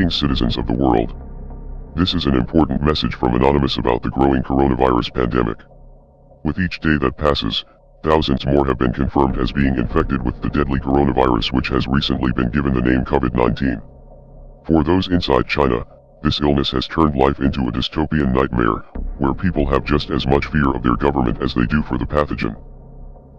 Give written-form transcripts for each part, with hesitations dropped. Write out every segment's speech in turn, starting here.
Greetings, citizens of the world. This is an important message from Anonymous about the growing coronavirus pandemic. With each day that passes, thousands more have been confirmed as being infected with the deadly coronavirus, which has recently been given the name COVID-19. For those inside China, this illness has turned life into a dystopian nightmare, where people have just as much fear of their government as they do for the pathogen.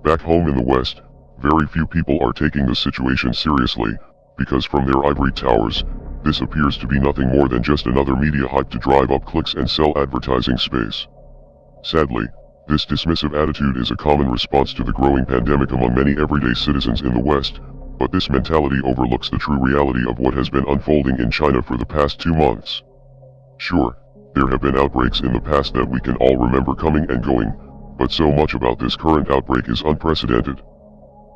Back home in the West, very few people are taking the situation seriously, because from their ivory towers, this appears to be nothing more than just another media hype to drive up clicks and sell advertising space. Sadly, this dismissive attitude is a common response to the growing pandemic among many everyday citizens in the West, but this mentality overlooks the true reality of what has been unfolding in China for the past 2 months. Sure, there have been outbreaks in the past that we can all remember coming and going, but so much about this current outbreak is unprecedented.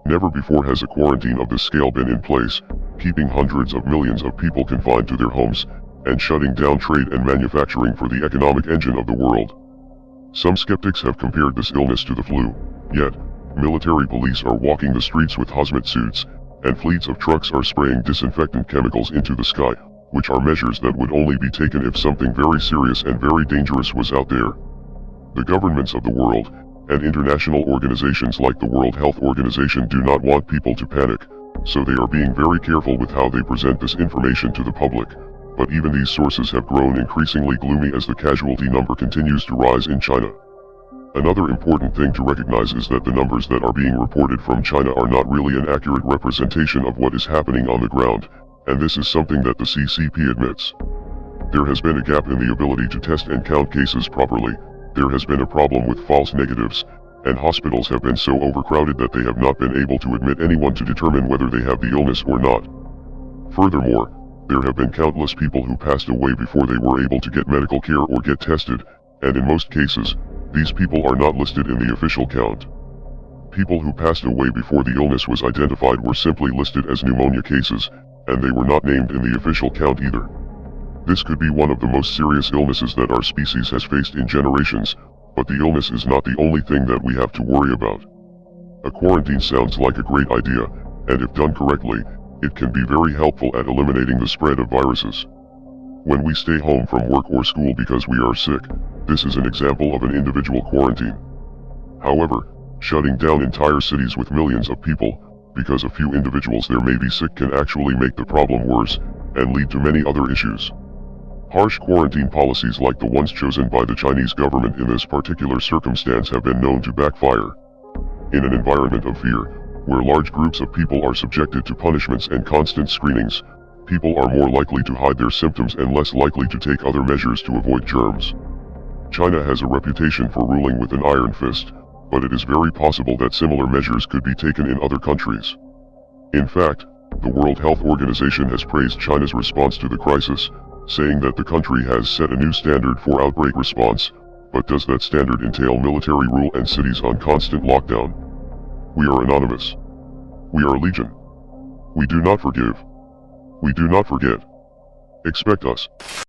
Never before has a quarantine of this scale been in place, keeping hundreds of millions of people confined to their homes, and shutting down trade and manufacturing for the economic engine of the world. Some skeptics have compared this illness to the flu, yet, military police are walking the streets with hazmat suits, and fleets of trucks are spraying disinfectant chemicals into the sky, which are measures that would only be taken if something very serious and very dangerous was out there. The governments of the world, and international organizations like the World Health Organization do not want people to panic, so they are being very careful with how they present this information to the public, but even these sources have grown increasingly gloomy as the casualty number continues to rise in China. Another important thing to recognize is that the numbers that are being reported from China are not really an accurate representation of what is happening on the ground, and this is something that the CCP admits. There has been a gap in the ability to test and count cases properly. There has been a problem with false negatives, and hospitals have been so overcrowded that they have not been able to admit anyone to determine whether they have the illness or not. Furthermore, there have been countless people who passed away before they were able to get medical care or get tested, and in most cases, these people are not listed in the official count. People who passed away before the illness was identified were simply listed as pneumonia cases, and they were not named in the official count either. This could be one of the most serious illnesses that our species has faced in generations, but the illness is not the only thing that we have to worry about. A quarantine sounds like a great idea, and if done correctly, it can be very helpful at eliminating the spread of viruses. When we stay home from work or school because we are sick, this is an example of an individual quarantine. However, shutting down entire cities with millions of people, because a few individuals there may be sick, can actually make the problem worse, and lead to many other issues. Harsh quarantine policies like the ones chosen by the Chinese government in this particular circumstance have been known to backfire. In an environment of fear, where large groups of people are subjected to punishments and constant screenings, people are more likely to hide their symptoms and less likely to take other measures to avoid germs. China has a reputation for ruling with an iron fist, but it is very possible that similar measures could be taken in other countries. In fact, the World Health Organization has praised China's response to the crisis, saying that the country has set a new standard for outbreak response, but does that standard entail military rule and cities on constant lockdown? We are Anonymous. We are Legion. We do not forgive. We do not forget. Expect us.